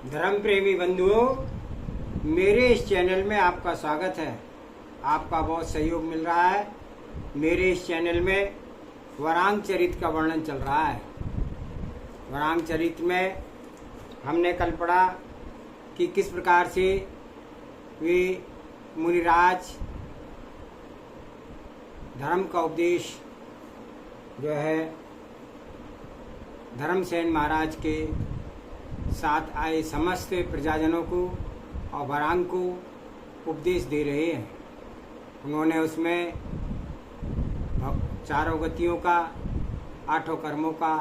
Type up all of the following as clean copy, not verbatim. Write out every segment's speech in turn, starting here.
धर्म प्रेमी बंधुओं, मेरे इस चैनल में आपका स्वागत है। आपका बहुत सहयोग मिल रहा है। मेरे इस चैनल में वरांग चरित का वर्णन चल रहा है। वरांग चरित में हमने कल पढ़ा कि किस प्रकार से वे मुनिराज धर्म का उपदेश जो है धर्मसेन महाराज के साथ आए समस्त प्रजाजनों को और वरांग को उपदेश दे रहे हैं। उन्होंने उसमें चारों गतियों का, आठों कर्मों का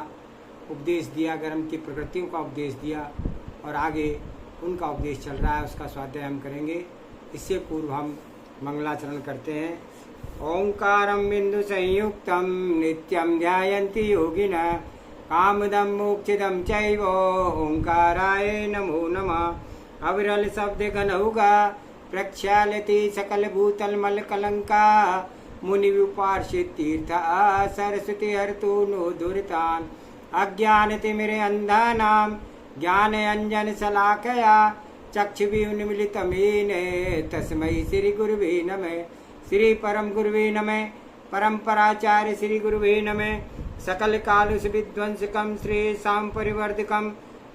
उपदेश दिया, कर्म की प्रकृतियों का उपदेश दिया और आगे उनका उपदेश चल रहा है। उसका स्वाध्याय हम करेंगे। इससे पूर्व हम मंगलाचरण करते हैं। ओंकारं बिंदु संयुक्तं नित्यं ध्यायन्ति योगिनः कामदं मोक्षदं चैव ओंकाराय नमो नमः। अविरल शब्द गनहुगा प्रक्षालति सकल भूतल मल कलंका मुनि विपार्षित तीर्थ सरस्वती हरतु नो दुरितान अज्ञान तिमिरे अंधानाम ज्ञान अंजन शलाकया चक्षुर्मिलितमेन तस्मै श्री गुरुवे नमः। श्री परम गुरुवे नमः। परंपराचार्य श्री गुरुवे नमः। सकल कालुष विध्वंसकम श्रेयसां परिवर्धकम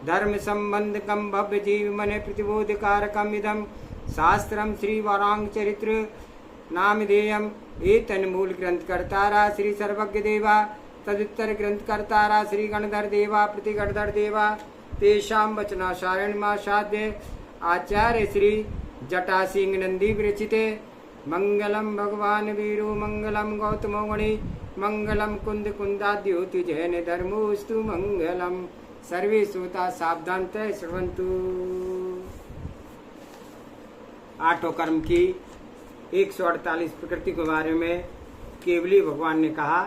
धर्म संबंधकम भव्य जीव मन प्रतिबोधकारकम इदम शास्त्रम श्री वरांग चरित्र नामधेयम। एतन मूल ग्रंथ कर्तारा श्री सर्वज्ञ देवा तदुत्तर ग्रंथ कर्तारा श्री गणधर देवा प्रति गणधर देवा तेषां वचनाशारण साध्य आचार्य श्री जटा सिंह नंदी विरचिते। मंगलम भगवान वीरो मंगलम गौतमो मणि मंगलम कुंद कुंदाद्योति जैन धर्मोस्तु मंगलम। सर्वे श्रोता सावधानतः श्रवन्तु। आठों कर्म की 148 प्रकृति के बारे में केवली भगवान ने कहा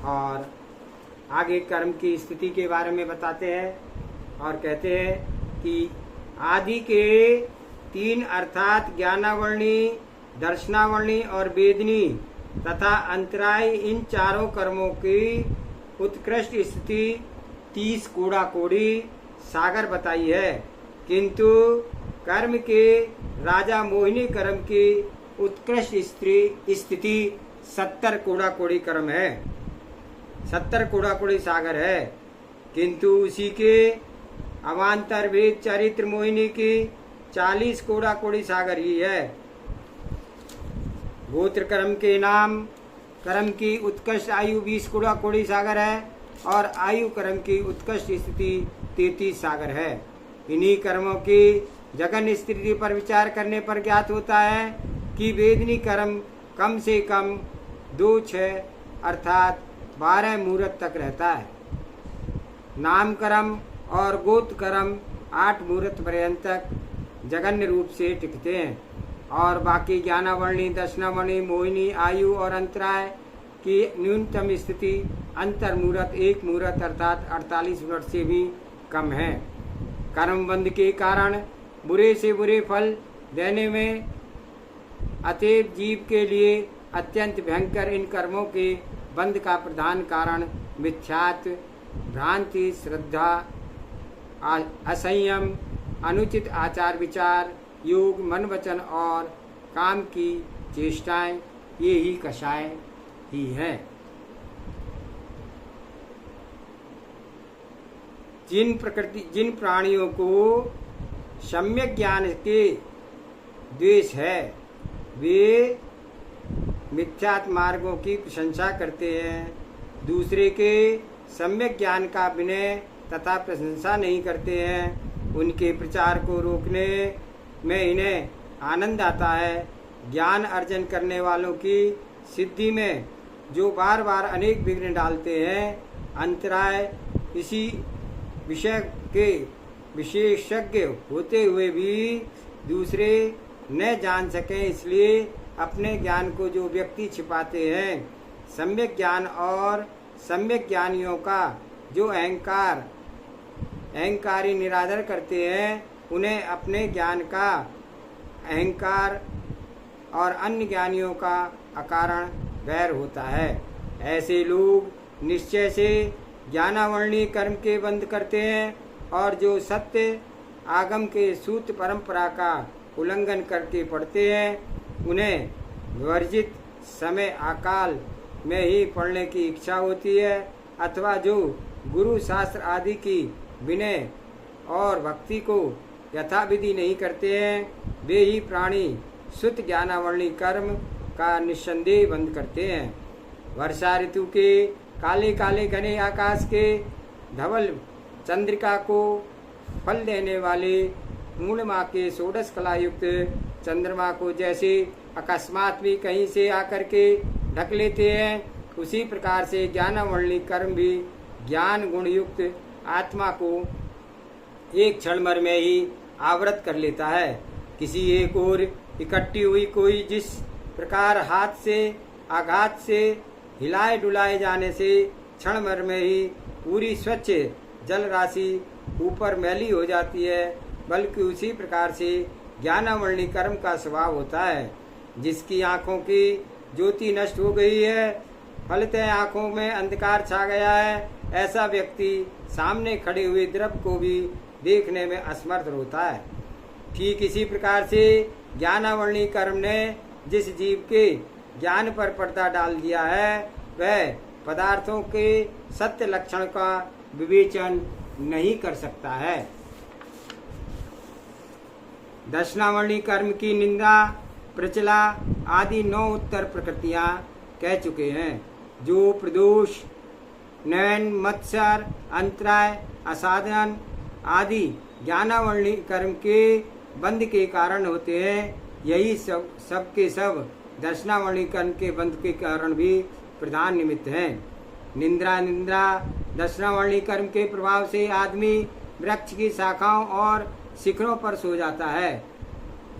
और आगे कर्म की स्थिति के बारे में बताते हैं और कहते हैं कि आदि के 3 अर्थात ज्ञानावर्णी, दर्शनावर्णी और वेदनी तथा अंतराय इन चारों कर्मों की उत्कृष्ट स्थिति 30 कोड़ा कोड़ी सागर बताई है। किंतु कर्म के राजा मोहिनी कर्म की उत्कृष्ट स्थिति 70 कोड़ा कोड़ी कर्म है, 70 कोड़ा कोड़ी सागर है। किंतु उसी के अवान्तर वेद चरित्र मोहिनी की 40 कोड़ा कोड़ी सागर ही है। गोत्र कर्म के नाम कर्म की उत्कृष्ट आयु 20 कोड़ा कोड़ी सागर है और आयु कर्म की उत्कृष्ट स्थिति 33 सागर है। इन्हीं कर्मों की जगन स्थिति पर विचार करने पर ज्ञात होता है कि वेदनी कर्म कम से कम 2-6 अर्थात 12 मुहूर्त तक रहता है। नाम कर्म और गोत्र कर्म 8 मुहूर्त पर्यंत तक जगन्य रूप से टिकते हैं और बाकी ज्ञानावर्णी, दर्शनावर्णी, मोहिनी, आयु और अंतराय की न्यूनतम स्थिति अंतर मुहूर्त 1 मुहूर्त अर्थात 48 मिनट से भी कम है। कर्म बंध के कारण बुरे से बुरे फल देने में अतएव जीव के लिए अत्यंत भयंकर इन कर्मों के बंध का प्रधान कारण मिथ्यात्व, भ्रांति, श्रद्धा, असंयम, अनुचित आचार विचार, योग, मन, वचन और काम की चेष्टाएं, ये ही कषाय ही है। जिन प्राणियों को सम्यक ज्ञान के द्वेष है वे मिथ्यात्व मार्गों की प्रशंसा करते हैं। दूसरे के सम्यक ज्ञान का विनय तथा प्रशंसा नहीं करते हैं। उनके प्रचार को रोकने में इन्हें आनंद आता है। ज्ञान अर्जन करने वालों की सिद्धि में जो बार बार अनेक विघ्न डालते हैं, अंतराय इसी विषय के विशेषज्ञ होते हुए भी दूसरे न जान सकें, इसलिए अपने ज्ञान को जो व्यक्ति छिपाते हैं। सम्यक ज्ञान और सम्यक ज्ञानियों का जो अहंकारी निरादर करते हैं, उन्हें अपने ज्ञान का अहंकार और अन्य ज्ञानियों का अकारण वैर होता है। ऐसे लोग निश्चय से ज्ञानावर्णी कर्म के बंध करते हैं और जो सत्य आगम के सूत्र परंपरा का उल्लंघन करके पढ़ते हैं उन्हें वर्जित समय अकाल में ही पढ़ने की इच्छा होती है, अथवा जो गुरु शास्त्र आदि की विनय और भक्ति को यथाविधि नहीं करते हैं वे ही प्राणी शुद्ध ज्ञानावरणी कर्म का निस्संदेह बंद करते हैं। वर्षा ऋतु के काले काले घने आकाश के धवल चंद्रिका को फल देने वाले पूर्णिमा के षोडश कला युक्त चंद्रमा को जैसे अकस्मात भी कहीं से आकर के ढक लेते हैं, उसी प्रकार से ज्ञानावरणी कर्म भी ज्ञान गुण युक्त आत्मा को एक क्षण भर में ही आवृत कर लेता है। किसी एक ओर इकट्ठी हुई कोई जिस प्रकार हाथ से आघात से हिलाए डुलाए जाने से क्षण भर में ही पूरी स्वच्छ जल राशि ऊपर मैली हो जाती है, बल्कि उसी प्रकार से ज्ञानावरणी कर्म का स्वभाव होता है। जिसकी आंखों की ज्योति नष्ट हो गई है, फलतः आंखों में अंधकार छा गया है, ऐसा व्यक्ति सामने खड़े हुए द्रव्य को भी देखने में असमर्थ होता है। ठीक इसी प्रकार से ज्ञानावरणी कर्म ने जिस जीव के ज्ञान पर पर्दा डाल दिया है वह पदार्थों के सत्य लक्षण का विवेचन नहीं कर सकता है। दर्शनावरणी कर्म की निंदा प्रचला आदि 9 उत्तर प्रकृतियां कह चुके हैं, जो प्रदोष नयन मत्सर अंतराय असाधन आदि ज्ञानावरणी कर्म के बंध के कारण होते हैं। यही सब के सब दर्शनावरणी कर्म के बंध के कारण भी प्रधान निमित्त हैं। निंद्रा दर्शनावरणी कर्म के प्रभाव से आदमी वृक्ष की शाखाओं और शिखरों पर सो जाता है,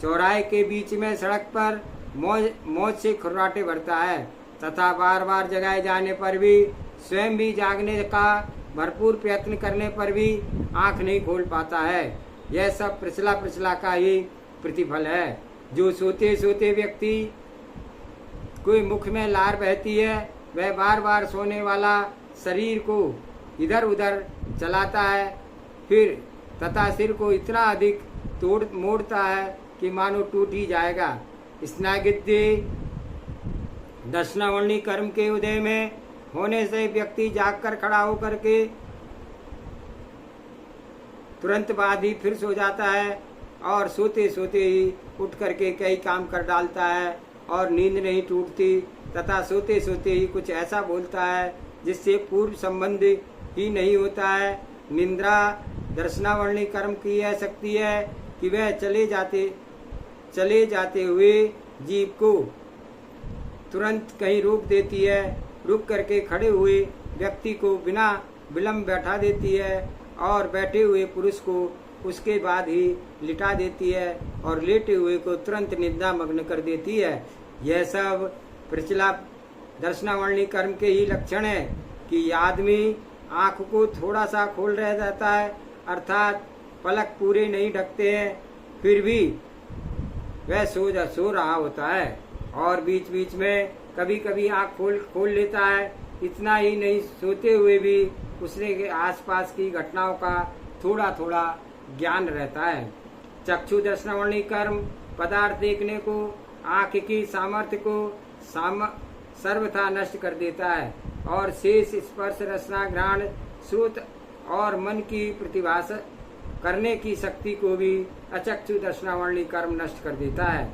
चौराहे के बीच में सड़क पर मौज से खुर्राटे भरता है तथा बार बार जगाए जाने पर भी स्वयं भी जागने का भरपूर प्रयत्न करने पर भी आंख नहीं खोल पाता है। यह सब प्रचला का ही प्रतिफल है। जो सोते सोते व्यक्ति कोई मुख में लार बहती है वह बार बार सोने वाला शरीर को इधर उधर चलाता है, फिर तथा सिर को इतना अधिक मोड़ता है कि मानो टूट ही जाएगा। स्नागिद्धि दर्शनावरणी कर्म के उदय में होने से व्यक्ति जागकर खड़ा होकर के तुरंत बाद ही फिर सो जाता है और सोते सोते ही उठ करके कई काम कर डालता है और नींद नहीं टूटती तथा सोते सोते ही कुछ ऐसा बोलता है जिससे पूर्व संबंध ही नहीं होता है। निंद्रा दर्शनावरणी कर्म की यह शक्ति है कि वह चले जाते हुए जीव को तुरंत कहीं रोक देती है, रुक करके खड़े हुए व्यक्ति को बिना विलंब बैठा देती है और बैठे हुए पुरुष को उसके बाद ही लिटा देती है और लेटे हुए को तुरंत निद्रा मग्न कर देती है। यह सब प्रचला दर्शनावरणी कर्म के ही लक्षण है कि आदमी आंख को थोड़ा सा खोल रह जाता है, अर्थात पलक पूरे नहीं ढकते हैं, फिर भी वह सो रहा होता है और बीच बीच में कभी कभी आंख खोल लेता है। इतना ही नहीं, सोते हुए भी उसने के आसपास की घटनाओं का थोड़ा थोड़ा ज्ञान रहता है। चक्षु दर्शनावरणी कर्म पदार्थ देखने को, आंख की सामर्थ्य को सर्वथा नष्ट कर देता है और शेष स्पर्श रसना घ्राण श्रुत और मन की प्रतिभास करने की शक्ति को भी अचक्षु दर्शनावरणी कर्म नष्ट कर देता है।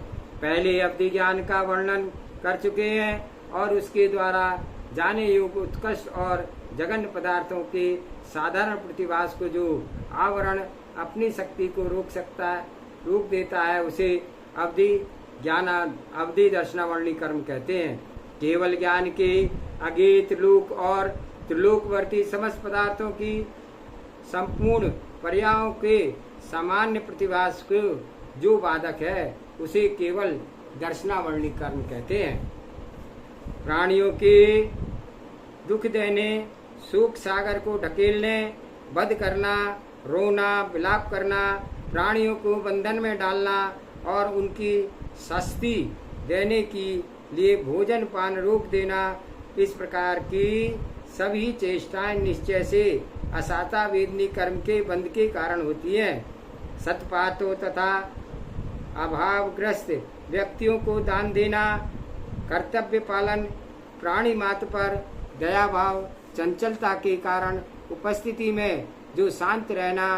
पहले अवधि ज्ञान का वर्णन कर चुके हैं और उसके द्वारा जाने योग्य उत्कृष्ट और जघन्य पदार्थों के साधारण प्रतिभास को जो आवरण अपनी शक्ति को रोक देता है उसे अवधि दर्शनावरणी कर्म कहते हैं। केवल ज्ञान के आगे त्रिलोक और त्रिलोकवर्ती समस्त पदार्थों की संपूर्ण पर्यायों के सामान्य प्रतिभास को जो बाधक है उसे केवल दर्शनावरणी कर्म कहते हैं। प्राणियों के दुख देने, शोक सागर को ढकेलने, वध करना, रोना, विलाप करना, प्राणियों को बंधन में डालना और उनकी शास्ति देने के लिए भोजन पान रोक देना, इस प्रकार की सभी चेष्टाएं निश्चय से असाता वेदनी कर्म के बंध के कारण होती है। सतपातो तथा अभावग्रस्त व्यक्तियों को दान देना, कर्तव्य पालन, प्राणी मात्र पर दया भाव, चंचलता के कारण उपस्थिति में जो शांत रहना,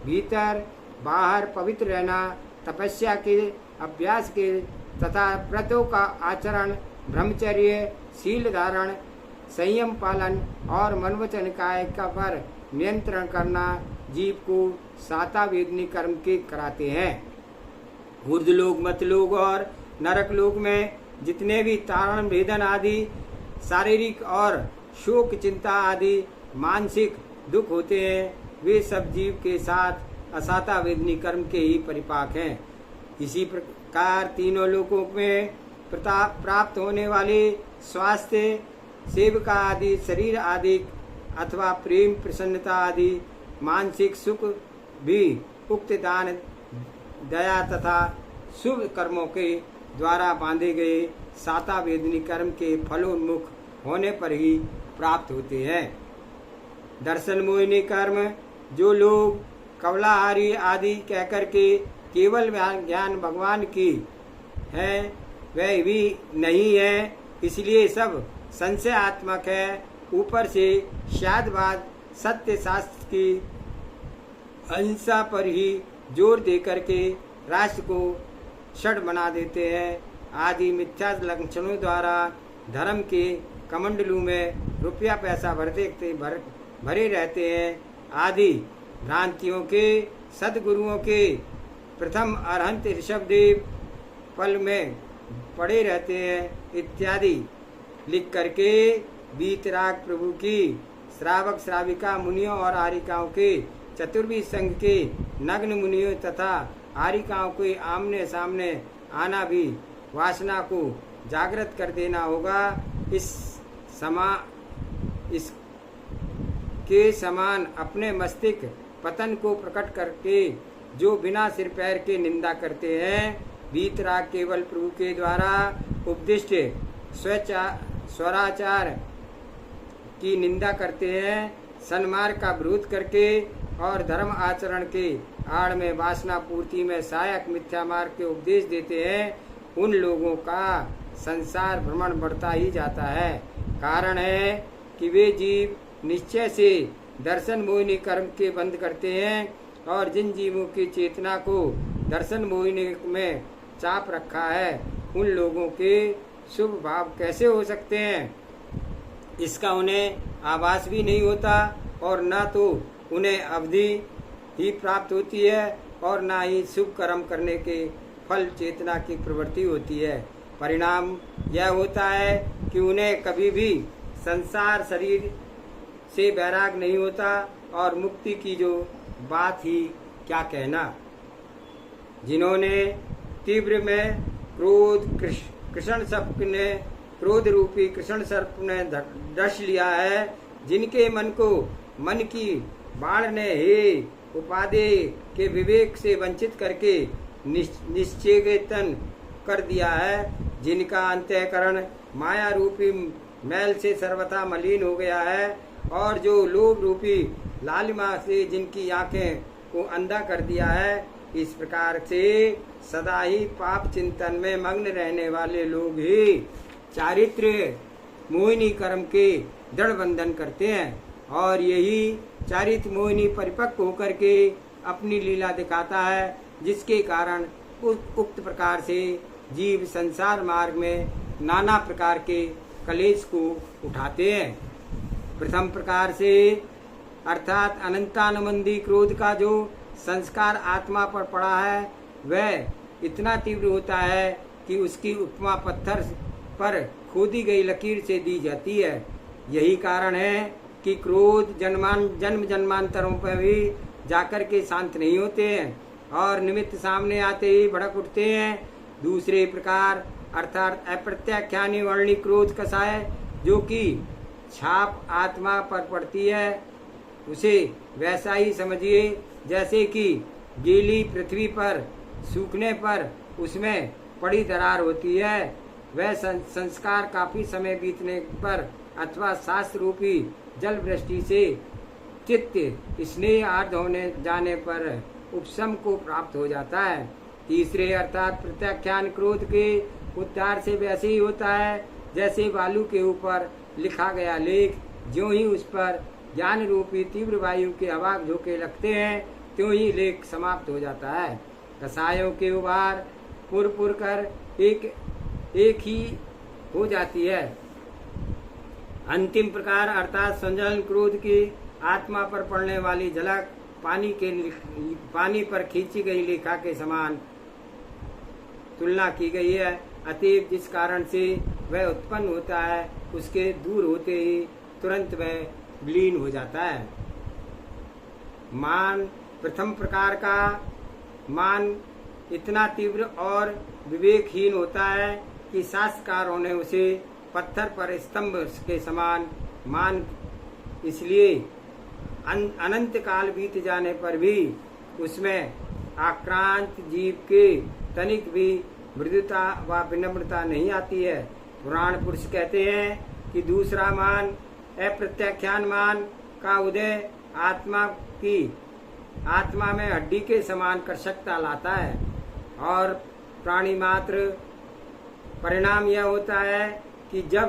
भीतर बाहर पवित्र रहना, तपस्या के अभ्यास के तथा व्रतों का आचरण, ब्रह्मचर्य, शील धारण, संयम पालन और मनवचन काय का पर नियंत्रण करना जीव को साता वेदनी कर्म के कराते हैं। ऊर्ध्वलोक, मध्यलोक और नरक लोक में जितने भी तारण भेदन आदि शारीरिक और शोक चिंता आदि मानसिक दुख होते हैं, वे सब जीव के साथ असाता वेदनी कर्म के ही परिपाक हैं। इसी प्रकार तीनों लोकों में प्राप्त होने वाले स्वास्थ्य, सेविका आदि शरीर आदि अथवा प्रेम, प्रसन्नता आदि मानसिक सुख भी उक्त दान, दया तथा शुभ कर्मों के द्वारा बांधे गए साता वेदनी कर्म के फलोन्मुख होने पर ही प्राप्त होते हैं। दर्शन मोहिनी कर्म जो लोग कवलाहारी आदि कहकर के केवल ज्ञान भगवान की है वह भी नहीं है, इसलिए सब संशयात्मक है। ऊपर से शायदवाद सत्य शास्त्र की अहिंसा पर ही जोर देकर के राष्ट्र को षड बना देते हैं। आदि मिथ्या लक्षणों द्वारा धर्म के कमंडलू में रुपया पैसा भरे रहते हैं। आदि भ्रांतियों के सदगुरुओं के प्रथम अरहंत ऋषभदेव पल में पड़े रहते हैं इत्यादि लिख करके बीतराग प्रभु की श्रावक श्राविका मुनियों और आरिकाओं के चतुर्वी संघ के नग्न मुनियों तथा आरिकाओं के आमने सामने आना भी वासना को जागृत कर देना होगा। इसके समान अपने मस्तिष्क पतन को प्रकट करके जो बिना सिर पैर के निंदा करते हैं, बीतराग केवल प्रभु के द्वारा उपदिष्ट स्वराचार की निंदा करते हैं, सन्मार्ग का विरोध करके और धर्म आचरण के आड़ में वासना पूर्ति में सहायक मिथ्या मार्ग के उपदेश देते हैं, उन लोगों का संसार भ्रमण बढ़ता ही जाता है। कारण है कि वे जीव निश्चय से दर्शन मोहिनी कर्म के बंद करते हैं, और जिन जीवों की चेतना को दर्शन मोहिनी में चाप रखा है, उन लोगों के शुभ भाव कैसे हो सकते हैं, इसका उन्हें आभास भी नहीं होता, और न तो उन्हें अवधि ही प्राप्त होती है और न ही शुभ कर्म करने के फल चेतना की प्रवृत्ति होती है। परिणाम यह होता है कि उन्हें कभी भी संसार शरीर से वैराग नहीं होता, और मुक्ति की जो बात ही क्या कहना। जिन्होंने तीव्र में क्रोध कृष्ण सर्प ने क्रोध रूपी कृष्ण सर्प ने डस लिया है, जिनके मन को मन की बाण ने हे उपादेय के विवेक से वंचित करके निश्चेतन कर दिया है, जिनका अंतःकरण माया रूपी मैल से सर्वथा मलिन हो गया है, और जो लोभ रूपी लालिमा से जिनकी आंखें को अंधा कर दिया है, इस प्रकार से सदा ही पाप चिंतन में मग्न रहने वाले लोग ही चारित्र्य मोहिनी कर्म के दृढ़ बंधन करते हैं, और यही चारित्र मोहिनी परिपक्व होकर के अपनी लीला दिखाता है, जिसके कारण उक्त प्रकार से जीव संसार मार्ग में नाना प्रकार के कलेश को उठाते हैं। प्रथम प्रकार से अर्थात अनंतानुबंधी क्रोध का जो संस्कार आत्मा पर पड़ा है, वह इतना तीव्र होता है कि उसकी उपमा पत्थर पर खोदी गई लकीर से दी जाती है। यही कारण है कि क्रोध जन्म जन्मांतरों पर भी जाकर के शांत नहीं होते हैं, और निमित्त सामने आते ही भड़क उठते हैं। दूसरे प्रकार अर्थात अप्रत्याख्यानी वर्णी क्रोध कषाय जो कि छाप आत्मा पर पड़ती है, उसे वैसा ही समझिए जैसे कि गीली पृथ्वी पर सूखने पर उसमें पड़ी दरार होती है। वह संस्कार काफी समय बीतने पर अथवा शास्त्र रूपी जल वृष्टि से चित्त स्नेह आर्ध होने जाने पर उपशम को प्राप्त हो जाता है। तीसरे अर्थात प्रत्याख्यान क्रोध के उद्धार से वैसे ही होता है जैसे बालू के ऊपर लिखा गया लेख ज्यों ही उस पर ज्ञान रूपी तीव्र वायु के हवा झोंके लगते हैं त्यों ही लेख समाप्त हो जाता है। कसायों के उबार पुर कर एक ही हो जाती है। अंतिम प्रकार अर्थात संजलन क्रोध की आत्मा पर पड़ने वाली झलक पानी पर खींची गई लेखा के समान तुलना की गई है। अतएव जिस कारण से वह उत्पन्न होता है उसके दूर होते ही तुरंत वह विलीन हो जाता है। मान प्रथम प्रकार का मान इतना तीव्र और विवेकहीन होता है कि शास्त्रकारों ने उसे पत्थर पर स्तंभ के समान मान, इसलिए अनंत काल बीत जाने पर भी उसमें आक्रांत जीव के तनिक भी मृदुता व विनम्रता नहीं आती है। पुराण पुरुष कहते हैं कि दूसरा मान अप्रत्याख्यान मान का उदय आत्मा में हड्डी के समान कर्षकता लाता है और प्राणी मात्र परिणाम यह होता है कि जब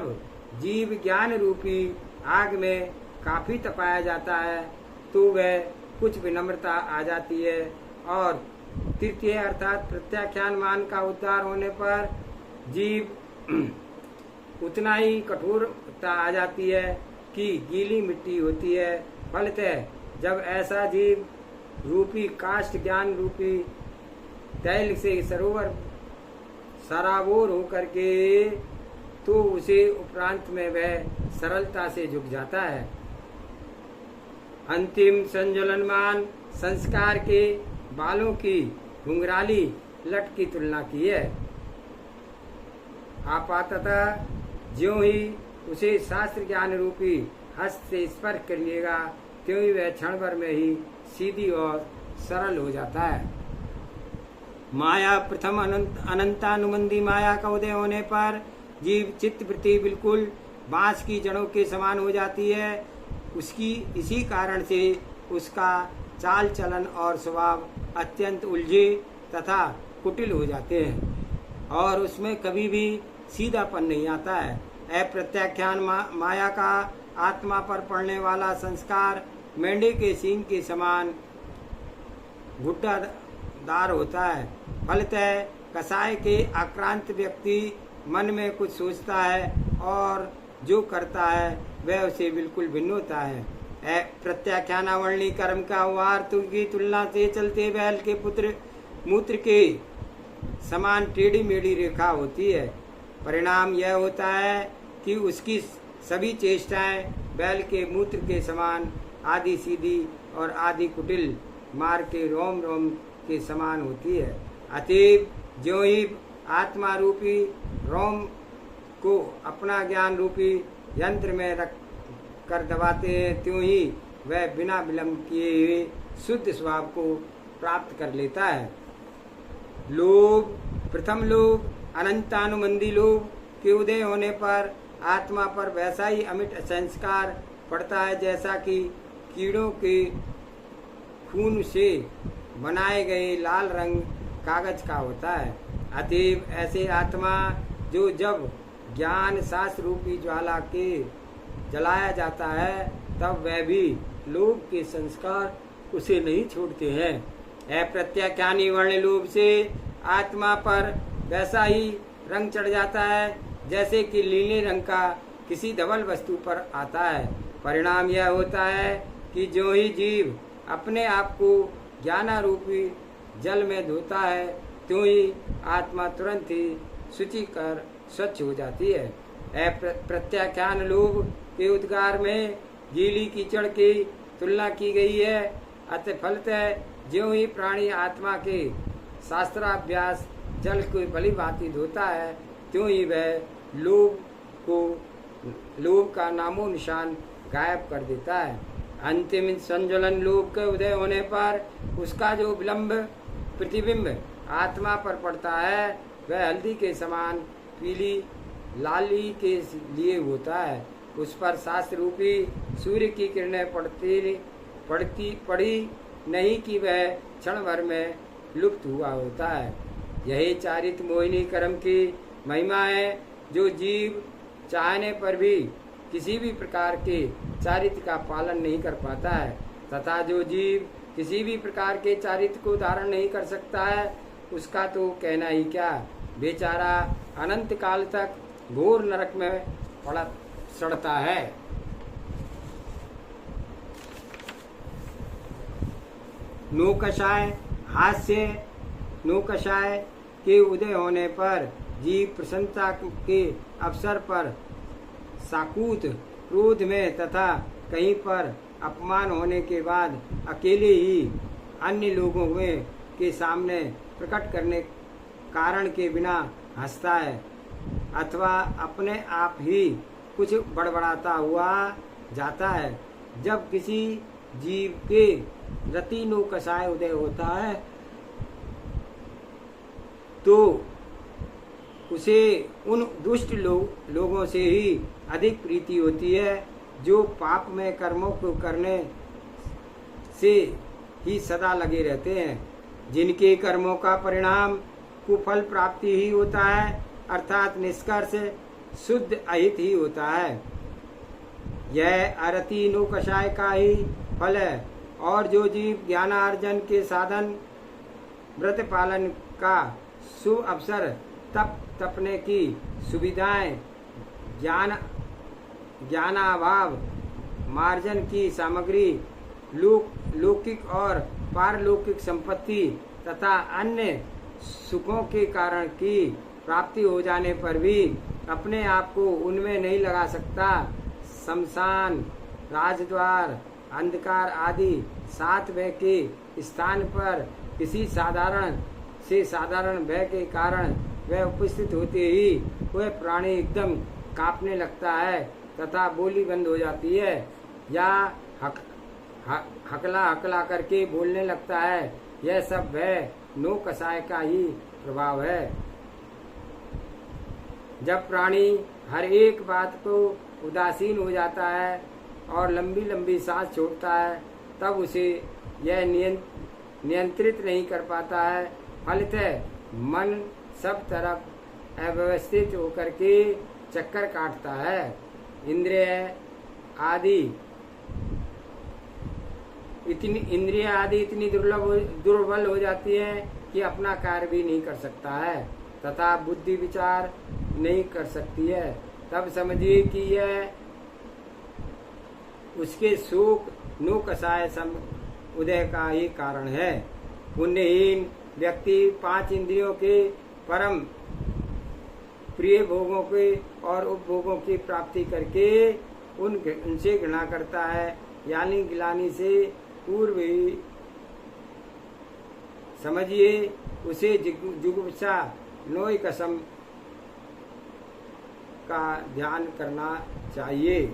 जीव ज्ञान रूपी आग में काफी तपाया जाता है तो वह कुछ विनम्रता आ जाती है और तृतीय अर्थात प्रत्याख्यान मान का उद्धार होने पर जीव उतना ही कठोरता आ जाती है कि गीली मिट्टी होती है। फलतः जब ऐसा जीव रूपी काष्ठ ज्ञान रूपी तैल से सराबोर होकर के तो उसे उपरांत में वह सरलता से झुक जाता है। अंतिम संज्वलनमान संस्कार के बालों की घुंघराली लट की तुलना की है। आपाततः ज्यों ही उसे शास्त्र ज्ञान रूपी हस्त से स्पर्श करिएगा त्यों ही वह क्षण भर में ही सीधी और सरल हो जाता है। माया प्रथम अनंतानुबंधी माया का उदय होने पर जीव चित्त वृत्ति बिल्कुल बांस की जड़ों के समान हो जाती है। उसकी इसी कारण से उसका चाल चलन और स्वभाव अत्यंत उलझे तथा कुटिल हो जाते हैं और उसमें कभी भी सीधापन नहीं आता है। अप्रत्याख्यान माया का आत्मा पर पड़ने वाला संस्कार मेंढे के सींग के समान घुट्टादार होता है। फलतः कसाय के आक्रांत व्यक्ति मन में कुछ सोचता है और जो करता है वह उसे बिल्कुल भिन्न होता है। प्रत्याख्यानावरणी कर्म का वार की तुलना से चलते बैल के पुत्र मूत्र के समान टेढ़ी मेढ़ी रेखा होती है। परिणाम यह होता है कि उसकी सभी चेष्टाएं बैल के मूत्र के समान आधी सीधी और आधी कुटिल मार के रोम रोम के समान होती है। अतएव ज्यों ही आत्मा रूपी रोम को अपना ज्ञान रूपी यंत्र में रख कर दबाते हैं त्यों ही वह बिना विलंब किए हुए शुद्ध स्वभाव को प्राप्त कर लेता है। लोभ प्रथम लोभ अनंतानुबंधी लोभ के उदय होने पर आत्मा पर वैसा ही अमिट संस्कार पड़ता है जैसा कि कीड़ों के खून से बनाए गए लाल रंग कागज का होता है। अतएव ऐसे आत्मा जो जब ज्ञान शास्त्र रूपी ज्वाला के जलाया जाता है तब वह भी लोभ के संस्कार उसे नहीं छोड़ते हैं। अप्रत्याख्यानी वर्ण लोभ से आत्मा पर वैसा ही रंग चढ़ जाता है जैसे कि नीले रंग का किसी धवल वस्तु पर आता है। परिणाम यह होता है कि जो ही जीव अपने आप को ज्ञानारूपी जल में धोता है त्यों ही आत्मा तुरंत ही शुचि कर स्वच्छ हो जाती है। प्रत्याख्यान लोभ के उद्गार में गीली कीचड़ की तुलना की गई है। अतः फलतः ज्यों ही प्राणी आत्मा के शास्त्राभ्यास जल को भली भांति धोता है त्यों ही वह लोभ का नामो निशान गायब कर देता है। अंतिम संज्वलन लोभ के उदय होने पर उसका जो विलंब प्रतिबिंब आत्मा पर पड़ता है वह हल्दी के समान पीली लाली के लिए होता है। उस पर शास्त्र रूपी सूर्य की किरणें पड़ी नहीं कि वह क्षण भर में लुप्त हुआ होता है। यही चारित्र मोहिनी कर्म की महिमा है, जो जीव चाहने पर भी किसी भी प्रकार के चारित्र का पालन नहीं कर पाता है, तथा जो जीव किसी भी प्रकार के चारित्र को धारण नहीं कर सकता है, उसका तो कहना ही क्या, बेचारा अनंत काल तक घोर नरक में पड़ा सड़ता है। नौकशाय हास्य नौकशाय के उदय होने पर जीव प्रसन्नता के अवसर पर साकूत क्रोध में तथा कहीं पर अपमान होने के बाद अकेले ही अन्य लोगों में के सामने प्रकट करने कारण के बिना हंसता है, अथवा अपने आप ही कुछ बड़बड़ाता हुआ जाता है। जब किसी जीव के रति नौकशाय उदय होता है तो उसे उन दुष्ट लोगों से ही अधिक प्रीति होती है, जो पाप में कर्मों को करने से ही सदा लगे रहते हैं, जिनके कर्मों का परिणाम कुफल प्राप्ति ही होता है, अर्थात निष्कर्ष शुद्ध अहित ही होता है। यह अरति नौकशाय का ही फल है। और जो जीव ज्ञानार्जन के साधन व्रत पालन का शुभ अवसर तपने की सुविधाएं ज्ञानाभाव मार्जन की सामग्री लौकिक और पारलौकिक संपत्ति तथा अन्य सुखों के कारण की प्राप्ति हो जाने पर भी अपने आप को उनमें नहीं लगा सकता, शमशान राजद्वार अंधकार आदि 7 भय के स्थान पर किसी साधारण से साधारण भय के कारण वह उपस्थित होते ही वह प्राणी एकदम कांपने लगता है तथा बोली बंद हो जाती है, या हकला हकला करके बोलने लगता है। यह सब भय नौकशाय का ही प्रभाव है। जब प्राणी हर एक बात को उदासीन हो जाता है और लंबी लंबी सांस छोड़ता है, तब उसे यह नियंत्रित नहीं कर पाता है। फलतः मन सब तरफ अव्यवस्थित होकर के चक्कर काटता है। इंद्रिय आदि इतनी दुर्बल हो जाती है कि अपना कार्य भी नहीं कर सकता है तथा बुद्धि विचार नहीं कर सकती है। तब समझिए कि यह उसके शोक नौकशाय उदय का ही कारण है। पुण्यहीन व्यक्ति 5 इंद्रियों के परम प्रिय भोगों के और उपभोगों की प्राप्ति करके उनसे घृणा करता है, यानी गिलानी से पूर्व ही समझिए उसे जुगुप्सा नोय कसम का ध्यान करना चाहिए।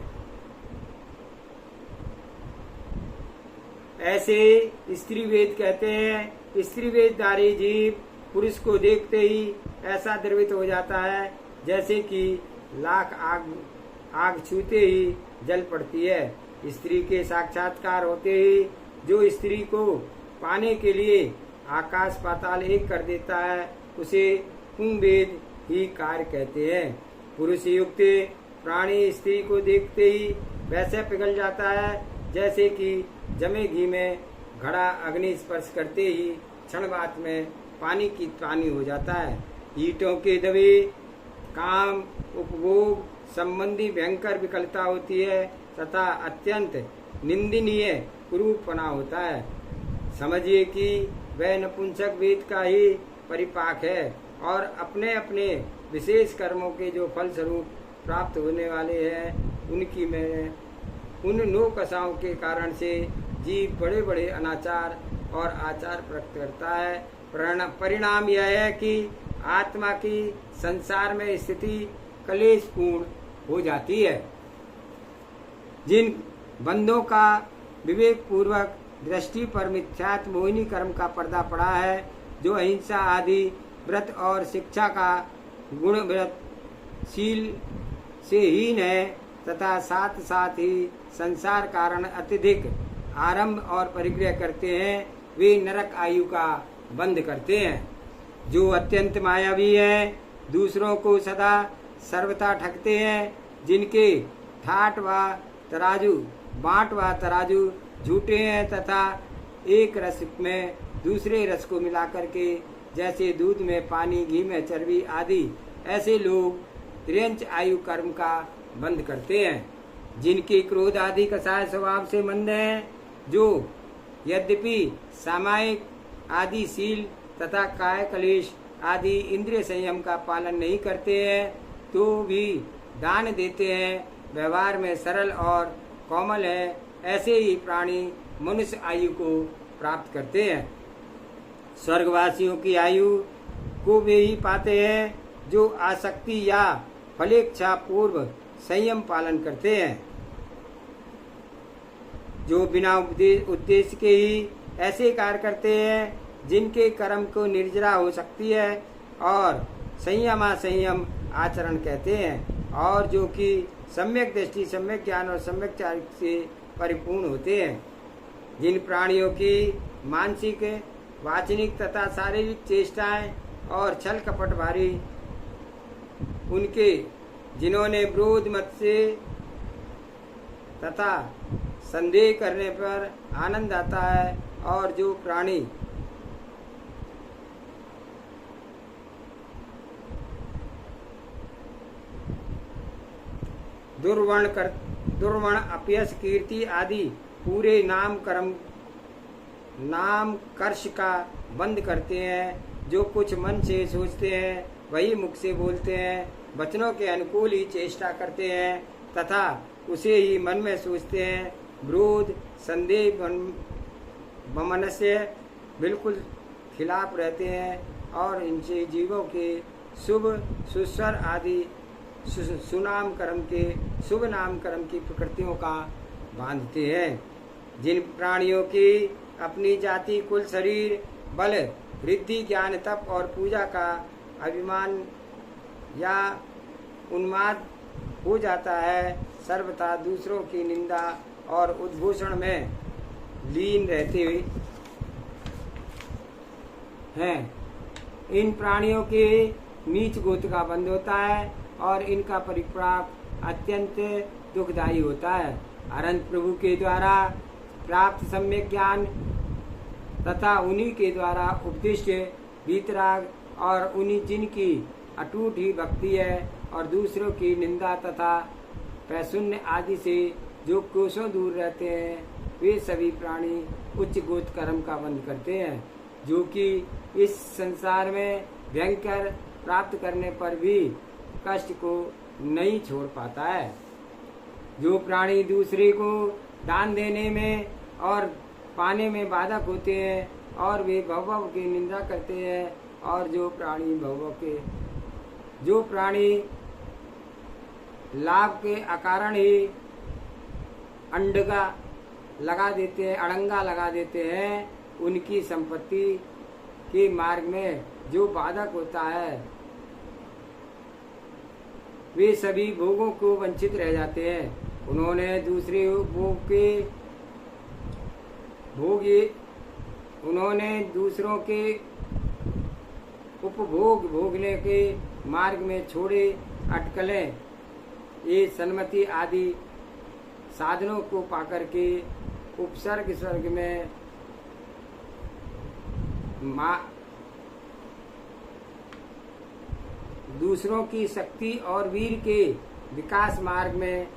ऐसे स्त्री वेद कहते हैं, स्त्री वेदधारी जीव पुरुष को देखते ही ऐसा द्रवित हो जाता है जैसे कि लाख आग छूते ही जल पड़ती है। स्त्री के साक्षात्कार होते ही जो स्त्री को पाने के लिए आकाश पाताल एक कर देता है, उसे पुंवेद ही कार्य कहते हैं। पुरुष युक्त प्राणी स्त्री को देखते ही वैसे पिघल जाता है जैसे कि जमे घी में घड़ा अग्नि स्पर्श करते ही क्षणभर में पानी की पानी हो जाता है। ईंटों के दबे काम उपभोग संबंधी भयंकर विकलता होती है तथा अत्यंत निंदनीय कुरूपना होता है। समझिए कि वह नपुंसक वेद का ही परिपाक है और अपने अपने विशेष कर्मों के जो फल स्वरूप प्राप्त होने वाले हैं उनकी में उन नौकशाओं के कारण से जीव बड़े बड़े अनाचार और आचार प्रकट करता है। परिणाम यह है कि आत्मा की संसार में स्थिति कलेशपूर्ण हो जाती है। जिन बंदों का विवेक पूर्वक दृष्टि पर मिथ्यात्व मोहिनी कर्म का पर्दा पड़ा है, जो अहिंसा आदि व्रत और शिक्षा का गुण व्रतशील से हीन है तथा साथ साथ ही संसार कारण अत्यधिक आरंभ और परिग्रह करते हैं वे नरक आयु का बंध करते हैं। जो अत्यंत मायावी हैं, दूसरों को सदा सर्वथा ठगते हैं, जिनके ठाट व तराजू बाँट व तराजू झूठे हैं तथा एक रस में दूसरे रस को मिला करके जैसे दूध में पानी, घी में चर्बी आदि, ऐसे लोग त्रियंच आयु कर्म का बंध करते हैं। जिनके क्रोध आदि कसाय स्वभाव से मंद हैं, जो यद्यपि सामायिक आदि शील तथा काय कलेश आदि इंद्रिय संयम का पालन नहीं करते हैं, तो भी दान देते हैं, व्यवहार में सरल और कोमल है, ऐसे ही प्राणी मनुष्य आयु को प्राप्त करते हैं। स्वर्गवासियों की आयु को वे ही पाते हैं जो आसक्ति या फलेच्छा पूर्व संयम पालन करते हैं, जो बिना उद्देश्य के ही ऐसे कार्य करते हैं जिनके कर्म को निर्जरा हो सकती है और संयम आचरण कहते हैं, और जो कि सम्यक दृष्टि, सम्यक ज्ञान और सम्यक चारित्र से परिपूर्ण होते हैं। जिन प्राणियों की मानसिक, वाचनिक तथा शारीरिक चेष्टाएं और छल कपट भारी, उनके जिन्होंने विरोध मत से तथा संदेह करने पर आनंद आता है, और जो प्राणी दुर्वर्ण अपयश कीर्ति आदि पूरे नाम कर्ष का बंद करते हैं, जो कुछ मन से सोचते हैं वही मुख से बोलते हैं, वचनों के अनुकूल ही चेष्टा करते हैं तथा उसे ही मन में सोचते हैं, विरोध संदेह मनुष्य बिल्कुल खिलाफ रहते हैं, और इनसे जीवों के शुभ सुस्वर आदि सुनाम कर्म के शुभ नाम कर्म की प्रकृतियों का बांधते हैं। जिन प्राणियों की अपनी जाति, कुल, शरीर, बल, रिद्धि, ज्ञान, तप और पूजा का अभिमान या उन्माद हो जाता है, सर्वथा दूसरों की निंदा और उद्भूषण में लीन रहते हैं, इन प्राणियों के नीच गोत्र का बंध होता है और इनका परिपाक अत्यंत दुखदायी होता है। अनंत प्रभु के द्वारा प्राप्त सम्यक ज्ञान तथा उन्हीं के द्वारा उपदिष्ट वीतराग और उन्हीं जिनकी अटूट ही भक्ति है, और दूसरों की निंदा तथा पैशून्य आदि से जो कोसों दूर रहते हैं, वे सभी प्राणी उच्च गोत्र कर्म का बंध करते हैं, जो कि इस संसार में भयंकर प्राप्त करने पर भी कष्ट को नहीं छोड़ पाता है। जो प्राणी दूसरे को दान देने में और पाने में बाधक होते हैं, और वे भव की निंदा करते हैं, और जो प्राणी लाभ के अकारण ही अड़ंगा लगा देते हैं, उनकी संपत्ति के मार्ग में जो बाधक होता है, वे सभी भोगों को वंचित रह जाते हैं। उन्होंने दूसरों के उपभोग भोगने के मार्ग में छोड़े अटकलें, ये सन्मति आदि साधनों को पाकर के उपसर्ग स्वर्ग में दूसरों की शक्ति और वीर के विकास मार्ग में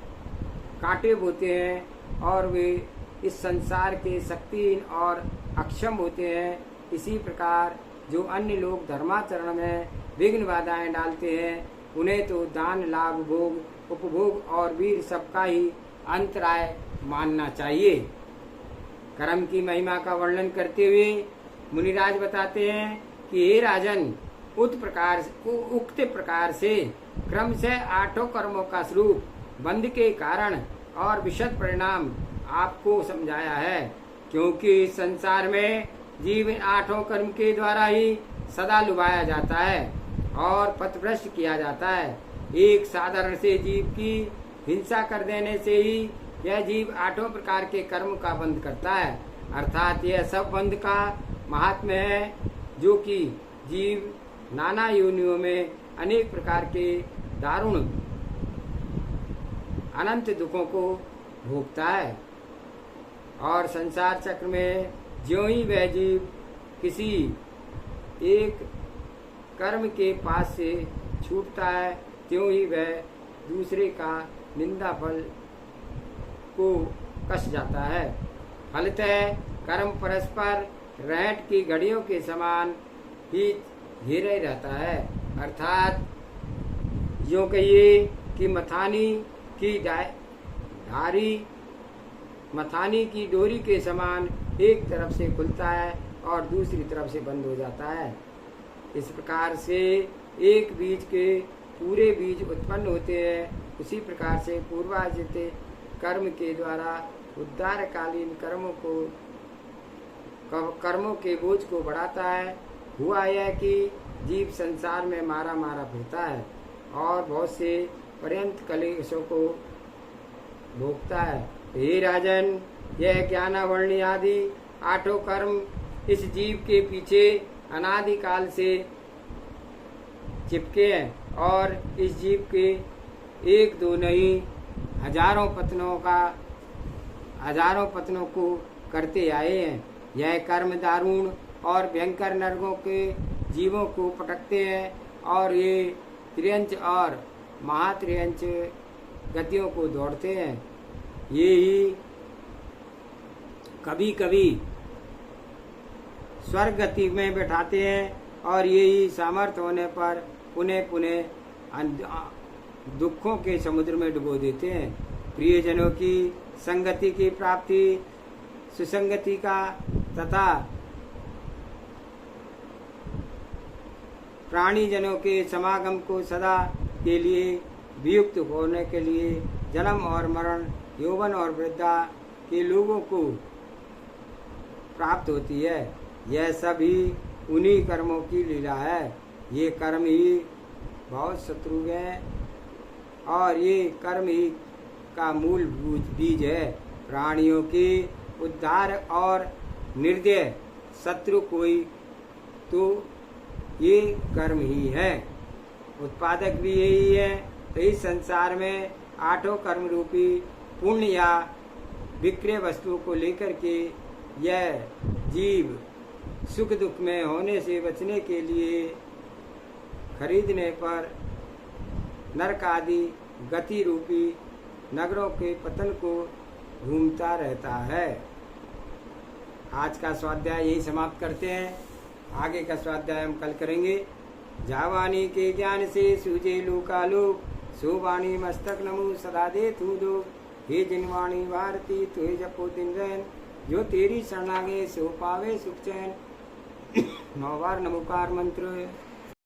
कांटे बोते हैं, और वे इस संसार के शक्तिहीन और अक्षम होते हैं। इसी प्रकार जो अन्य लोग धर्माचरण में विघ्न बाधाएं डालते हैं, उन्हें तो दान, लाभ, भोग, उपभोग और वीर सबका ही अंतराय मानना चाहिए। कर्म की महिमा का वर्णन करते हुए मुनिराज बताते हैं कि हे राजन, उक्त प्रकार से क्रम से 8 कर्मों का स्वरूप, बंध के कारण और विशद परिणाम आपको समझाया है, क्योंकि इस संसार में जीव 8 कर्म के द्वारा ही सदा लुभाया जाता है और पथभ्रष्ट किया जाता है। एक साधारण से जीव की हिंसा कर देने से ही यह जीव 8 प्रकार के कर्म का बंध करता है, अर्थात यह सब बंध का महात्म्य है, जो कि जीव नाना योनियों में अनेक प्रकार के दारुण अनंत दुखों को भोगता है। और संसार चक्र में ज्यों ही वह जीव किसी एक कर्म के पास से छूटता है, त्यों ही वह दूसरे का निंदा फल को कस जाता है। फलतः कर्म परस्पर रहट की घड़ियों के समान ही घेरे रहता है, अर्थात यूँ कहिए कि मथानी की डोरी के समान एक तरफ से खुलता है और दूसरी तरफ से बंद हो जाता है। इस प्रकार से एक बीज के पूरे बीज उत्पन्न होते हैं, उसी प्रकार से पूर्वार्जित कर्म के द्वारा उद्धारकालीन कर्मों के बोझ को बढ़ाता है। हुआ यह कि जीव संसार में मारा मारा फिरता है और बहुत से पर्यंत कलेशों को भोगता है। हे राजन, यह ज्ञानावरणी आदि 8 कर्म इस जीव के पीछे अनादिकाल से चिपके हैं और इस जीव के एक दो नहीं हजारों पतनों को करते आए हैं। यह कर्म दारुण और भयंकर नरकों के जीवों को पटकते हैं और ये त्रियंच और महात्रियंच गतियों को दौड़ते हैं। ये ही कभी कभी स्वर्ग गति में बैठाते हैं और ये ही सामर्थ्य होने पर पुनः पुनः दुखों के समुद्र में डुबो देते हैं। प्रियजनों की संगति की प्राप्ति, सुसंगति का तथा प्राणी जनों के समागम को सदा के लिए वियुक्त होने के लिए जन्म और मरण, यौवन और वृद्धा के लोगों को प्राप्त होती है। यह सभी उन्हीं कर्मों की लीला है। ये कर्म ही बहुत शत्रु है और ये कर्म ही का मूल बीज है। प्राणियों के उद्धार और निर्दय शत्रु कोई तो ये कर्म ही है, उत्पादक भी यही है। तो इस संसार में 8 कर्म रूपी पुण्य या विक्रय वस्तुओं को लेकर के यह जीव सुख दुख में होने से बचने के लिए खरीदने पर नरक आदि गति रूपी नगरों के पतन को घूमता रहता है। आज का स्वाध्याय यही समाप्त करते हैं। आगे का स्वाध्याय हम कल करेंगे। जावानी के ज्ञान से सूझे लोकालोक, सो वाणी मस्तक नमो सदा दे तू दो। हे जिनवाणी भारती तुहे जपो दिन रैन, जो तेरी शरणागे सो पावे सुख चैन। 9 बार नमोकार मंत्र।